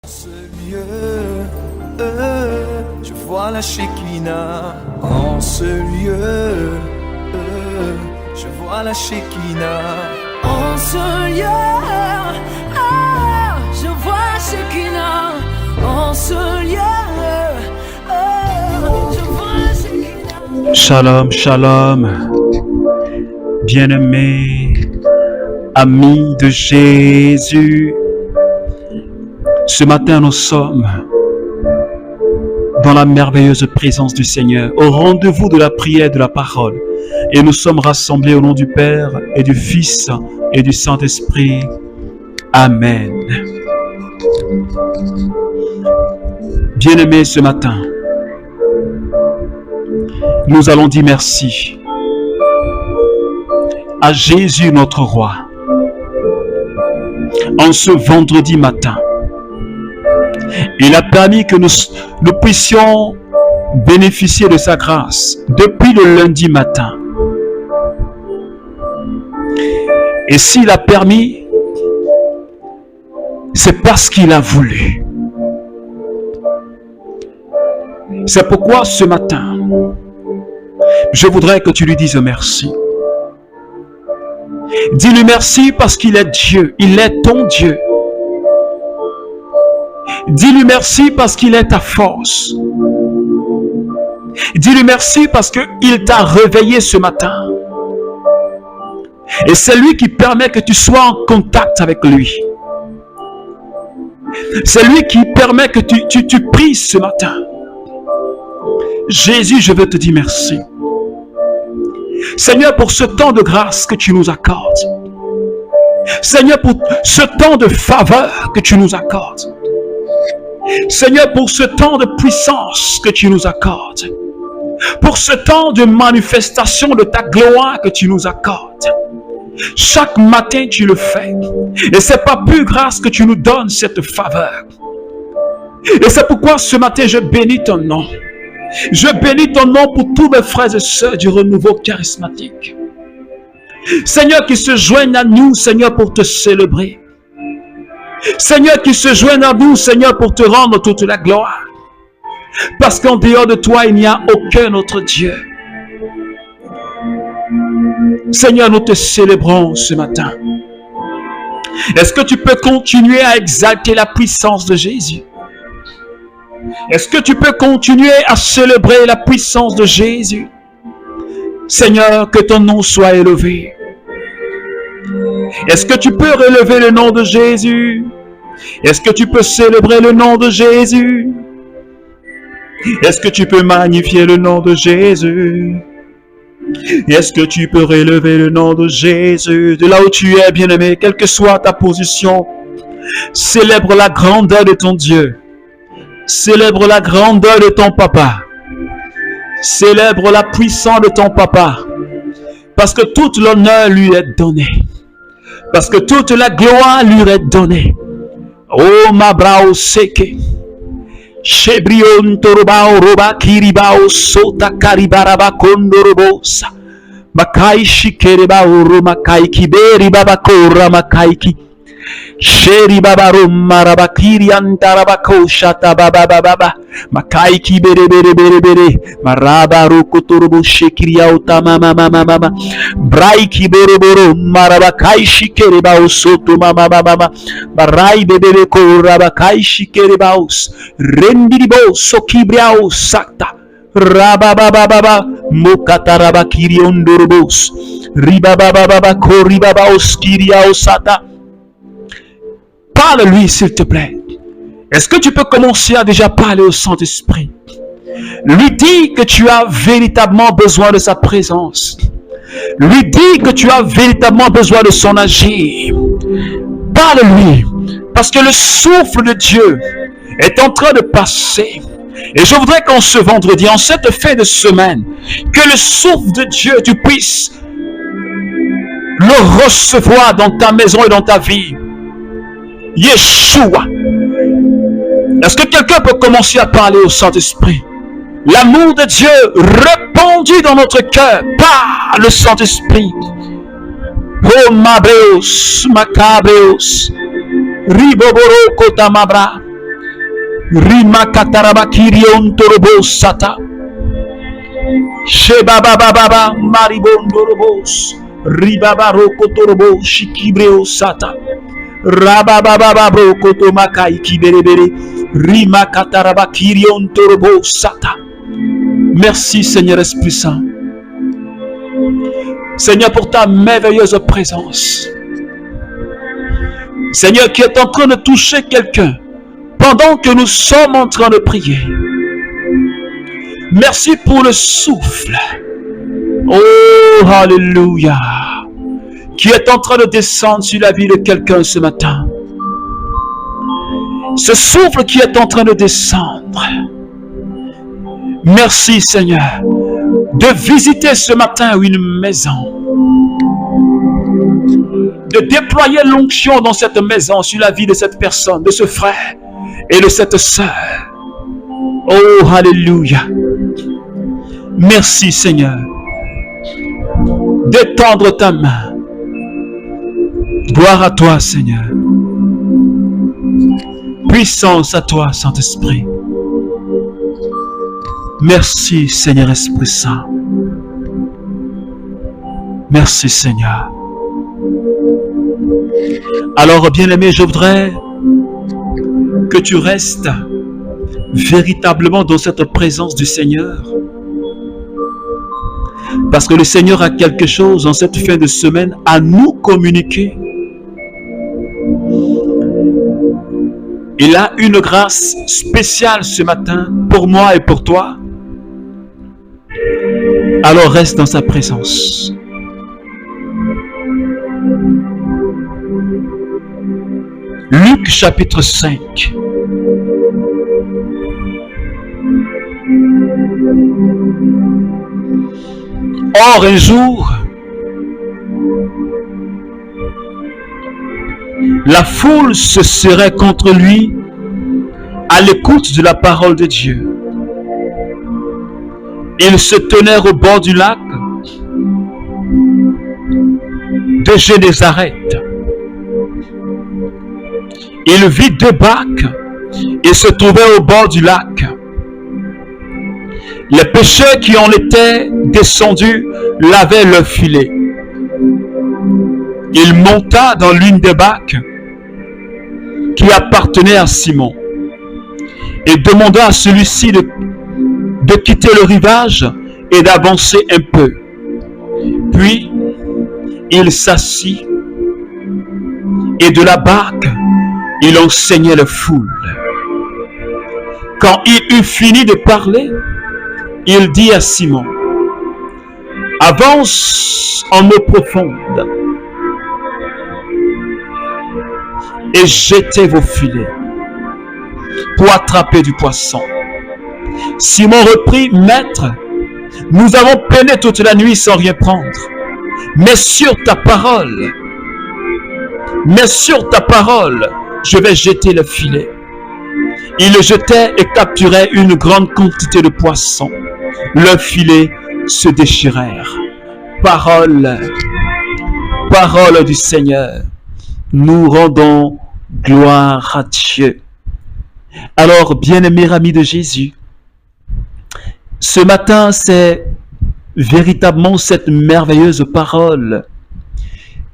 Ce lieu, je vois la Shekinah. En ce lieu, je vois la Shekinah. En ce lieu, je vois la Shekinah. En ce lieu, je vois la Shekinah. Shalom, shalom, bien-aimés, amis de Jésus. Ce matin, nous sommes dans la merveilleuse présence du Seigneur, au rendez-vous de la prière et de la parole. Et nous sommes rassemblés au nom du Père et du Fils et du Saint-Esprit. Amen. Bien-aimés, ce matin, nous allons dire merci à Jésus notre Roi. En ce vendredi matin, il a permis que nous puissions bénéficier de sa grâce depuis le lundi matin. Et s'il a permis, c'est parce qu'il a voulu. C'est pourquoi ce matin, je voudrais que tu lui dises merci. Dis-lui merci parce qu'il est Dieu, il est ton Dieu. Dis-lui merci parce qu'il est ta force. Dis-lui merci parce qu'il t'a réveillé ce matin. Et c'est lui qui permet que tu sois en contact avec lui. C'est lui qui permet que tu pries ce matin. Jésus, je veux te dire merci. Seigneur, pour ce temps de grâce que tu nous accordes. Seigneur, pour ce temps de faveur que tu nous accordes. Seigneur, pour ce temps de puissance que tu nous accordes. Pour ce temps de manifestation de ta gloire que tu nous accordes. Chaque matin, tu le fais. Et c'est pas plus grâce que tu nous donnes cette faveur. Et c'est pourquoi ce matin, je bénis ton nom. Je bénis ton nom pour tous mes frères et sœurs du renouveau charismatique. Seigneur, qui se joignent à nous, Seigneur, pour te célébrer. Seigneur, qui se joignent à nous, Seigneur, pour te rendre toute la gloire. Parce qu'en dehors de toi, il n'y a aucun autre Dieu. Seigneur, nous te célébrons ce matin. Est-ce que tu peux continuer à exalter la puissance de Jésus? Est-ce que tu peux continuer à célébrer la puissance de Jésus? Seigneur, que ton nom soit élevé. Est-ce que tu peux relever le nom de Jésus? Est-ce que tu peux célébrer le nom de Jésus? Est-ce que tu peux magnifier le nom de Jésus? Est-ce que tu peux relever le nom de Jésus? De là où tu es, bien-aimé, quelle que soit ta position, célèbre la grandeur de ton Dieu. Célèbre la grandeur de ton papa. Célèbre la puissance de ton papa. Parce que toute l'honneur lui est donné. Parce que toute la gloire lui est donnée. Oh ma brao seke. Shebrion torobao roba kiribao sota karibaraba kondorobosa. Makai shikereba uruma kaiki beri baba kora makaiki. Sheri baba roma rabakiri antarabako shata baba baba. Makaiki bere bere bere bere. Maraba rukuturubu shekiria utama mama mama. Braiki boro boro marabakai shikere baus soto mama mama. Barai bebere ko rabakai shikere baus. Rendiri bo sokibriao sakta. Rababababa mokatarabakiri ondorobos. Ribabababa ko ribabaos kiriao sata. Parle-lui, s'il te plaît. Est-ce que tu peux commencer à déjà parler au Saint-Esprit? Lui dis que tu as véritablement besoin de sa présence. Lui dis que tu as véritablement besoin de son agir. Parle-lui. Parce que le souffle de Dieu est en train de passer. Et je voudrais qu'en ce vendredi, en cette fin de semaine, que le souffle de Dieu, tu puisses le recevoir dans ta maison et dans ta vie. Yeshua. Est-ce que quelqu'un peut commencer à parler au Saint-Esprit? L'amour de Dieu répandu dans notre cœur par le Saint-Esprit. Oh Mabreus, Macabreus, Riboboro Kotamabra, Rima kataraba kirion torobo sata. Shebaba baba maribondorobos. Ribaba rokotorobo shikibreo sata. Rababa brokoto makai kiberebere. Rima kataraba kirion torobo sata. Merci Seigneur Esprit Saint. Seigneur, pour ta merveilleuse présence. Seigneur, qui est en train de toucher quelqu'un pendant que nous sommes en train de prier. Merci pour le souffle. Oh, alléluia. Qui est en train de descendre sur la vie de quelqu'un ce matin. Ce souffle qui est en train de descendre. Merci Seigneur de visiter ce matin une maison. De déployer l'onction dans cette maison sur la vie de cette personne, de ce frère et de cette sœur. Oh, alléluia. Merci Seigneur d'étendre ta main. Gloire à toi Seigneur. Puissance à toi Saint-Esprit. Merci Seigneur Esprit Saint. Merci Seigneur. Alors bien-aimé, je voudrais que tu restes véritablement dans cette présence du Seigneur. Parce que le Seigneur a quelque chose en cette fin de semaine à nous communiquer. Il a une grâce spéciale ce matin pour moi et pour toi. Alors reste dans sa présence. Luc chapitre 5. Or un jour, la foule se serrait contre lui à l'écoute de la parole de Dieu. Ils se tenèrent au bord du lac de Génézareth. Il vit deux barques et se trouvaient au bord du lac. Les pêcheurs qui en étaient descendus lavaient leurs filets. Il monta dans l'une des barques qui appartenait à Simon et demanda à celui-ci de quitter le rivage et d'avancer un peu. Puis, il s'assit et de la barque, il enseignait la foule. Quand il eut fini de parler, il dit à Simon, « Avance en eau profonde et jetez vos filets pour attraper du poisson. » Simon reprit, « Maître, nous avons peiné toute la nuit sans rien prendre, mais sur ta parole, je vais jeter le filet. » Il le jetait et capturait une grande quantité de poissons. Leurs filets se déchirèrent. Parole du Seigneur. Nous rendons gloire à Dieu. Alors, bien-aimés amis de Jésus, ce matin, c'est véritablement cette merveilleuse parole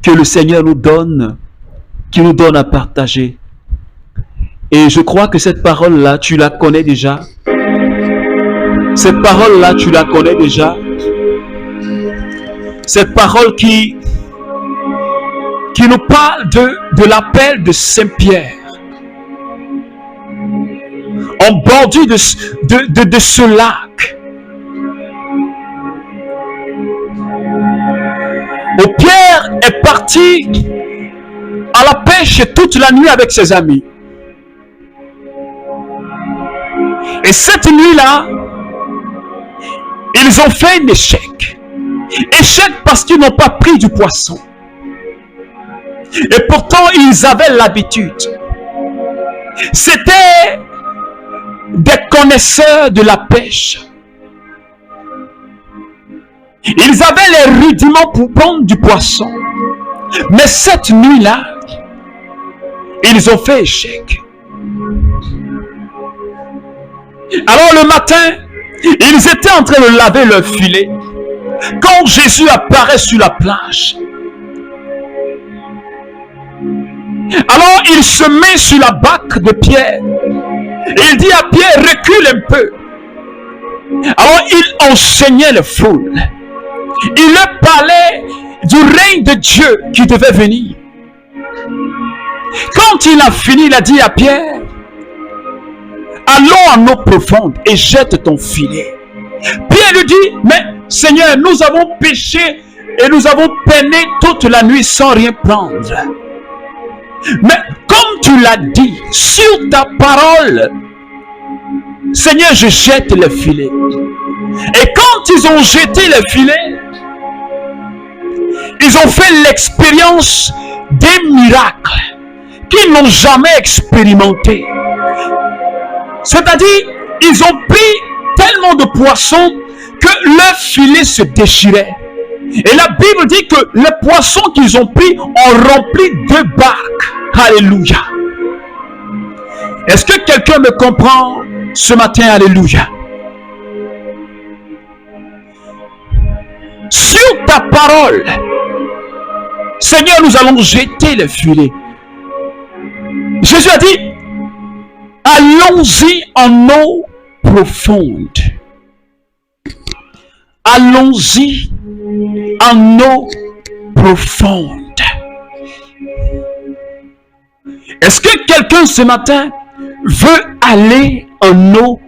que le Seigneur nous donne, qui nous donne à partager. Et je crois que cette parole-là, tu la connais déjà. Cette parole-là, tu la connais déjà. Cette parole qui nous parle de l'appel de Saint-Pierre. En bordure de ce lac. Où Pierre est parti à la pêche toute la nuit avec ses amis. Et cette nuit-là, ils ont fait un échec. Échec parce qu'ils n'ont pas pris du poisson. Et pourtant, ils avaient l'habitude. C'était des connaisseurs de la pêche. Ils avaient les rudiments pour prendre du poisson. Mais cette nuit-là, ils ont fait échec. Alors le matin, ils étaient en train de laver leur filet quand Jésus apparaît sur la plage. Alors il se met sur la barque de Pierre. Il dit à Pierre, recule un peu. Alors il enseignait les foules. Il leur parlait du règne de Dieu qui devait venir. Quand il a fini, il a dit à Pierre, allons en eau profonde et jette ton filet. Pierre lui dit, mais Seigneur, nous avons péché et nous avons peiné toute la nuit sans rien prendre. Mais comme tu l'as dit, sur ta parole, Seigneur, je jette le filet. Et quand ils ont jeté le filet, ils ont fait l'expérience des miracles qu'ils n'ont jamais expérimenté. C'est-à-dire, ils ont pris tellement de poissons que leur filet se déchirait. Et la Bible dit que les poissons qu'ils ont pris ont rempli 2 barques. Alléluia. Est-ce que quelqu'un me comprend ce matin? Alléluia. Sur ta parole, Seigneur, nous allons jeter le filet. Jésus a dit, allons-y en eau profonde. Allons-y en eau profonde. Est-ce que quelqu'un ce matin veut aller en eau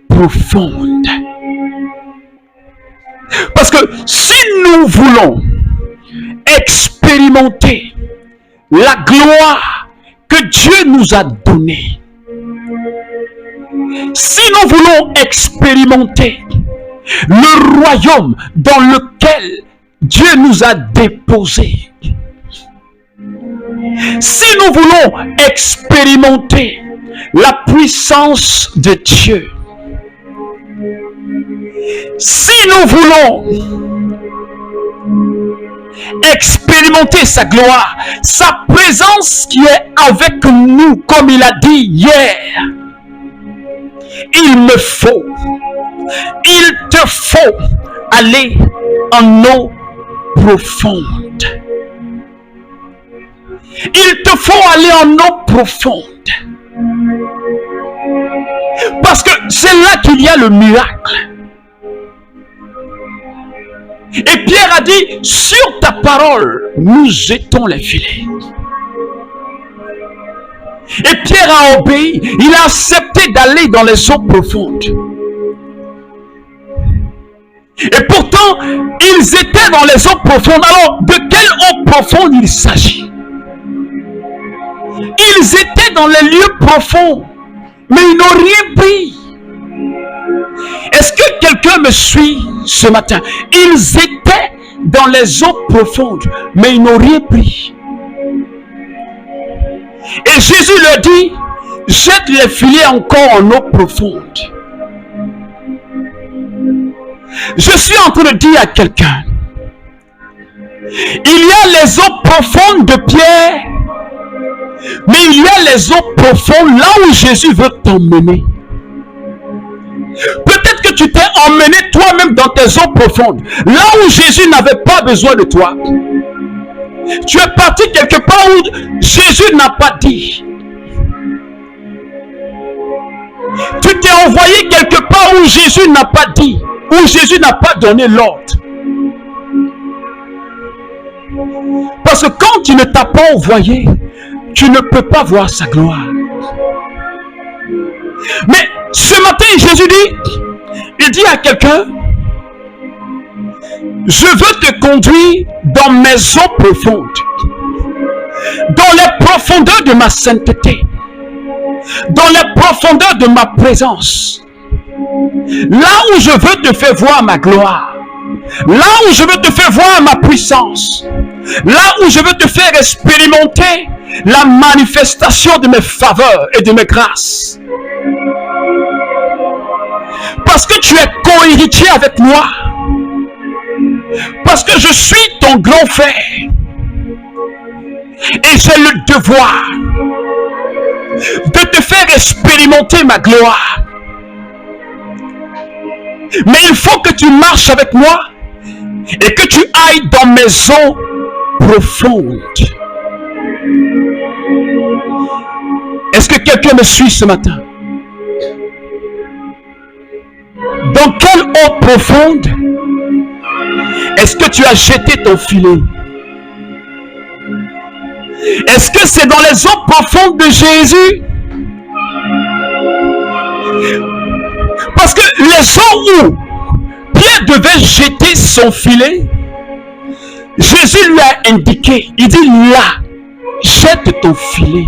profonde? Parce que si nous voulons expérimenter la gloire que Dieu nous a donnée, si nous voulons expérimenter le royaume dans lequel Dieu nous a déposés, si nous voulons expérimenter la puissance de Dieu, si nous voulons expérimenter sa gloire, sa présence qui est avec nous, comme il a dit hier, il te faut aller en eau profonde. Il te faut aller en eau profonde. Parce que c'est là qu'il y a le miracle. Et Pierre a dit, sur ta parole, nous jetons les filets. Et Pierre a obéi. Il a accepté d'aller dans les eaux profondes. Et pourtant, ils étaient dans les eaux profondes. Alors, de quelle eau profonde il s'agit? Ils étaient dans les lieux profonds, mais ils n'ont rien pris. Est-ce que quelqu'un me suit ce matin? Ils étaient dans les eaux profondes, mais ils n'ont rien pris. Et Jésus leur dit, jette les filets encore en eau profonde. Je suis en train de dire à quelqu'un, il y a les eaux profondes de Pierre, mais il y a les eaux profondes là où Jésus veut t'emmener. Peut-être que tu t'es emmené toi-même dans tes eaux profondes, là où Jésus n'avait pas besoin de toi. Tu es parti quelque part où Jésus n'a pas dit. Tu t'es envoyé quelque part où Jésus n'a pas dit, où Jésus n'a pas donné l'ordre. Parce que quand il ne t'a pas envoyé, tu ne peux pas voir sa gloire. Mais ce matin, Jésus dit, il dit à quelqu'un, je veux te conduire dans mes eaux profondes, dans les profondeurs de ma sainteté, dans les profondeurs de ma présence, là où je veux te faire voir ma gloire, là où je veux te faire voir ma puissance, là où je veux te faire expérimenter la manifestation de mes faveurs et de mes grâces. Parce que tu es co-héritier avec moi. Parce que je suis ton grand frère. Et j'ai le devoir de te faire expérimenter ma gloire. Mais il faut que tu marches avec moi et que tu ailles dans mes eaux profondes. Est-ce que quelqu'un me suit ce matin? Dans quelle eau profonde est-ce que tu as jeté ton filet? Est-ce que c'est dans les eaux profondes de Jésus? Parce que les eaux où Pierre devait jeter son filet, Jésus lui a indiqué, il dit là, jette ton filet.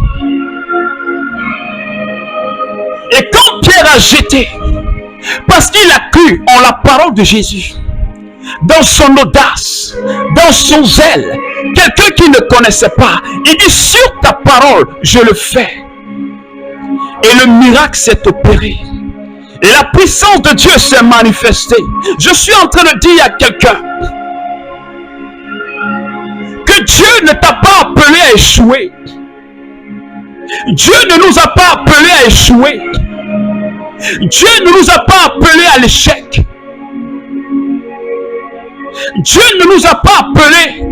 Et quand Pierre a jeté, parce qu'il a cru en la parole de Jésus, dans son audace, dans son zèle, quelqu'un qui ne connaissait pas, il dit sur ta parole, je le fais. Et le miracle s'est opéré. Et la puissance de Dieu s'est manifestée. Je suis en train de dire à quelqu'un que Dieu ne t'a pas appelé à échouer. Dieu ne nous a pas appelés à échouer. Dieu ne nous a pas appelés à l'échec. Dieu ne nous a pas appelés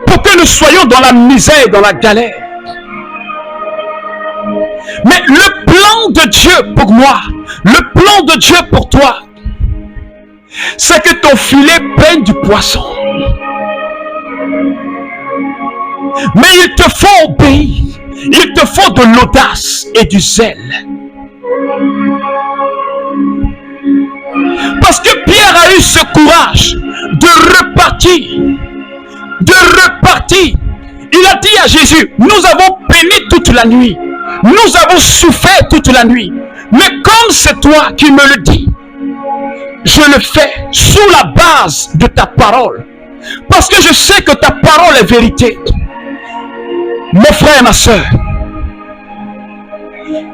pour que nous soyons dans la misère, dans la galère. Mais le plan de Dieu pour moi, le plan de Dieu pour toi, c'est que ton filet prenne du poisson. Mais il te faut obéir. Il te faut de l'audace et du zèle. Parce que Pierre a eu ce courage de repartir. Il a dit à Jésus, nous avons peiné toute la nuit. Nous avons souffert toute la nuit. Mais comme c'est toi qui me le dis, je le fais sous la base de ta parole. Parce que je sais que ta parole est vérité. Mon frère et ma soeur,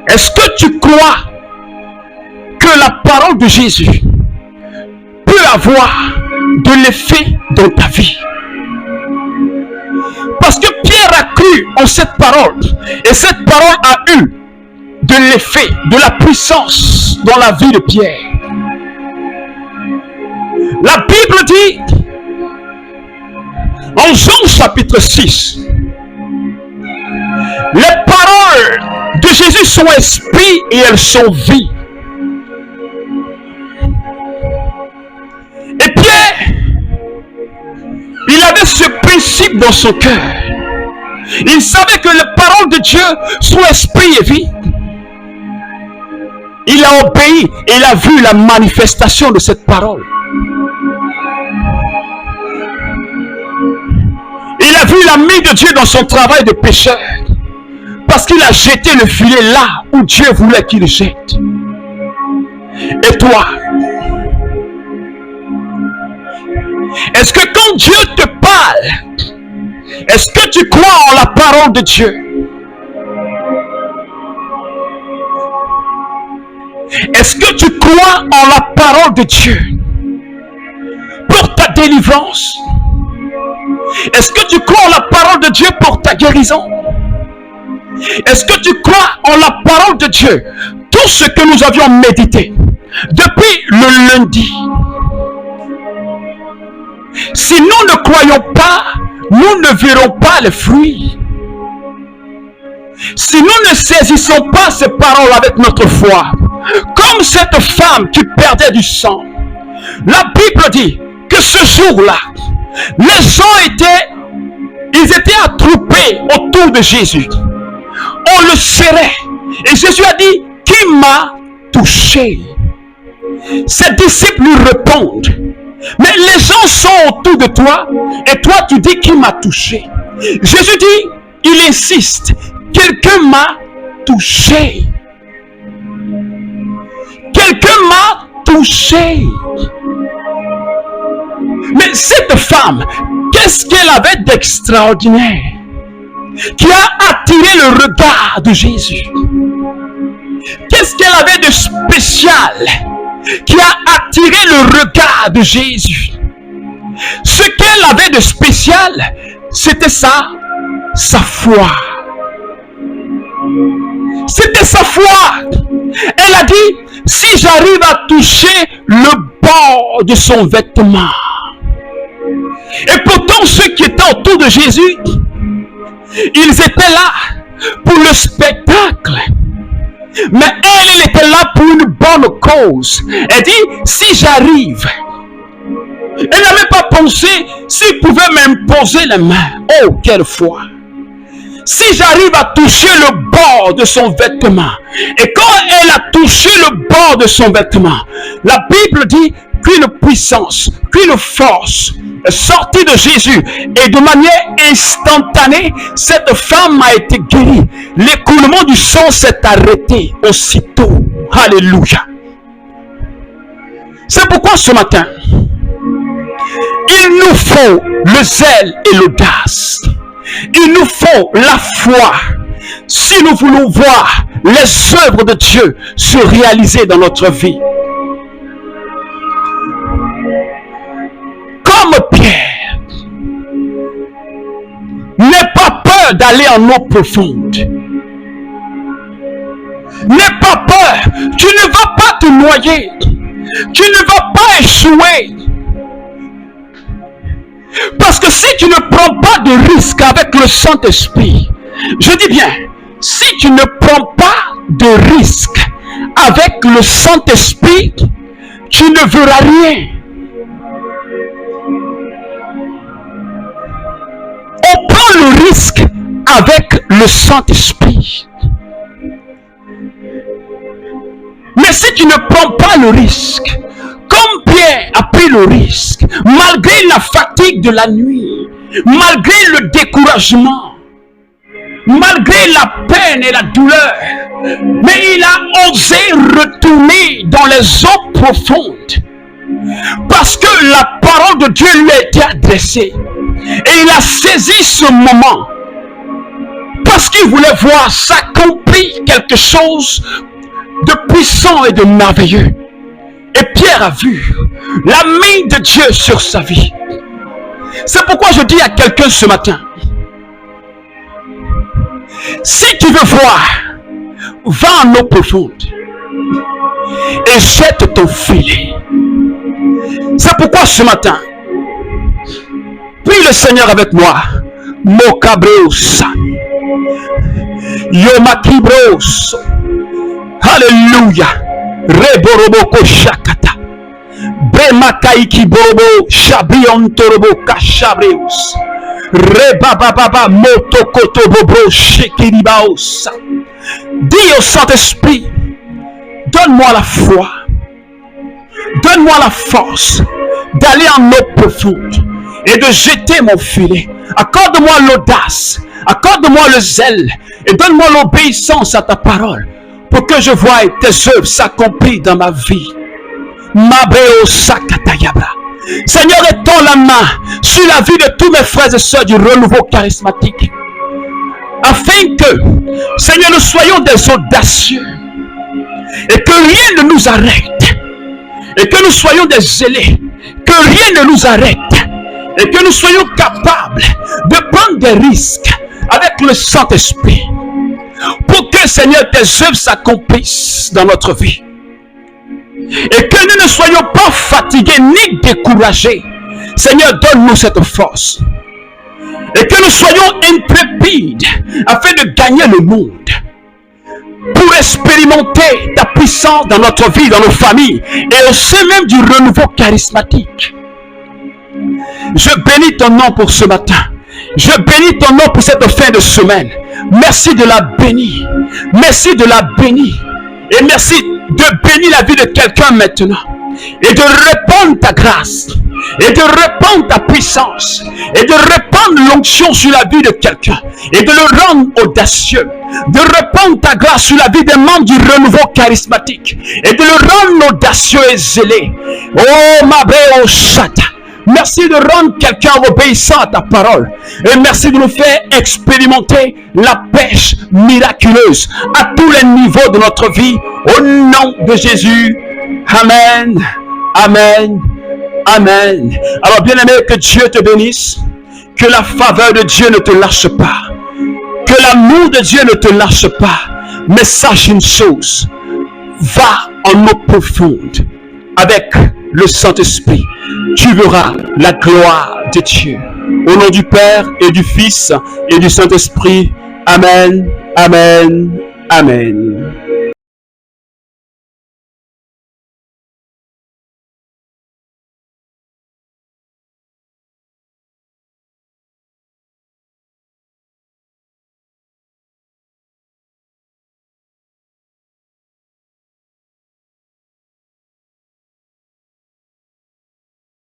est-ce que tu crois que la parole de Jésus peut avoir de l'effet dans ta vie? Parce que Pierre a cru en cette parole et cette parole a eu de l'effet, de la puissance dans la vie de Pierre. La Bible dit en Jean chapitre 6, les paroles de Jésus sont esprit et elles sont vie. Et Pierre, il avait ce principe dans son cœur. Il savait que les paroles de Dieu sont esprit et vie. Il a obéi et il a vu la manifestation de cette parole. Il a vu la main de Dieu dans son travail de pécheur. Parce qu'il a jeté le filet là où Dieu voulait qu'il le jette. Et toi, est-ce que quand Dieu te parle, est-ce que tu crois en la parole de Dieu? Est-ce que tu crois en la parole de Dieu pour ta délivrance? Est-ce que tu crois en la parole de Dieu pour ta guérison? Est-ce que tu crois en la parole de Dieu? Tout ce que nous avions médité depuis le lundi. Si nous ne croyons pas, nous ne verrons pas les fruits. Si nous ne saisissons pas ces paroles avec notre foi, comme cette femme qui perdait du sang, la Bible dit que ce jour-là, les gens étaient attroupés autour de Jésus. On le serrait. Et Jésus a dit, qui m'a touché? Ses disciples lui répondent, mais les gens sont autour de toi et toi tu dis qui m'a touché. Jésus dit, il insiste, quelqu'un m'a touché. Quelqu'un m'a touché. Mais cette femme, qu'est-ce qu'elle avait d'extraordinaire qui a attiré le regard de Jésus? Qu'est-ce qu'elle avait de spécial qui a attiré le regard de Jésus? Ce qu'elle avait de spécial, c'était sa foi. C'était sa foi. Elle a dit, si j'arrive à toucher le bord de son vêtement. Et pourtant, ceux qui étaient autour de Jésus, ils étaient là pour le spectacle. Mais elle était là pour une bonne cause. Elle dit, si j'arrive. Elle n'avait pas pensé s'il pouvait m'imposer les mains. Oh, quelle foi! Si j'arrive à toucher le bord de son vêtement. Et quand elle a touché le bord de son vêtement, la Bible dit qu'une puissance, qu'une force est sortie de Jésus. Et de manière instantanée, cette femme a été guérie. L'écoulement du sang s'est arrêté aussitôt. Alléluia. C'est pourquoi ce matin, il nous faut le zèle et l'audace. Il nous faut la foi si nous voulons voir les œuvres de Dieu se réaliser dans notre vie. Comme Pierre, n'aie pas peur d'aller en eau profonde. N'aie pas peur, tu ne vas pas te noyer, tu ne vas pas échouer. Parce que si tu ne prends pas de risque avec le Saint-Esprit, je dis bien, si tu ne prends pas de risque avec le Saint-Esprit, tu ne verras rien. On prend le risque avec le Saint-Esprit. Mais si tu ne prends pas le risque, comme Pierre a pris le risque, malgré la fatigue de la nuit, malgré le découragement, malgré la peine et la douleur, mais il a osé retourner dans les eaux profondes, parce que la parole de Dieu lui a été adressée, et il a saisi ce moment, parce qu'il voulait voir s'accomplir quelque chose de puissant et de merveilleux. Et Pierre a vu la main de Dieu sur sa vie. C'est pourquoi je dis à quelqu'un ce matin, si tu veux voir, va en eau profonde et jette ton filet. C'est pourquoi ce matin, prie le Seigneur avec moi. Mokabreos, Yomakibros, Alléluia. Reboroboko shakata. Bremakaiki borobo shabrion torobo kashabreus. Rebababa motokoto bobro shekiribaos. Dis au Saint-Esprit, donne-moi la foi, donne-moi la force d'aller en eau profonde et de jeter mon filet. Accorde-moi l'audace, accorde-moi le zèle et donne-moi l'obéissance à ta parole, pour que je voie tes œuvres s'accomplir dans ma vie. Mabreo sakatayabra. Seigneur, étends la main sur la vie de tous mes frères et sœurs du renouveau charismatique, afin que, Seigneur, nous soyons des audacieux et que rien ne nous arrête, et que nous soyons des zélés, que rien ne nous arrête, et que nous soyons capables de prendre des risques avec le Saint-Esprit, pour que, Seigneur, tes œuvres s'accomplissent dans notre vie. Et que nous ne soyons pas fatigués ni découragés. Seigneur, donne-nous cette force. Et que nous soyons intrépides afin de gagner le monde. Pour expérimenter ta puissance dans notre vie, dans nos familles. Et au sein même du renouveau charismatique. Je bénis ton nom pour ce matin. Je bénis ton nom pour cette fin de semaine. Merci de la bénir. Merci de la bénir. Et merci de bénir la vie de quelqu'un maintenant. Et de répandre ta grâce. Et de répandre ta puissance. Et de répandre l'onction sur la vie de quelqu'un. Et de le rendre audacieux. De répandre ta grâce sur la vie des membres du renouveau charismatique. Et de le rendre audacieux et zélé. Oh, ma belle chata. Merci de rendre quelqu'un obéissant à ta parole. Et merci de nous faire expérimenter la pêche miraculeuse à tous les niveaux de notre vie. Au nom de Jésus. Amen. Amen. Amen. Alors, bien-aimé, que Dieu te bénisse. Que la faveur de Dieu ne te lâche pas. Que l'amour de Dieu ne te lâche pas. Mais sache une chose, va en eau profonde avec le Saint-Esprit. Tu verras la gloire de Dieu. Au nom du Père et du Fils et du Saint-Esprit. Amen, amen, amen.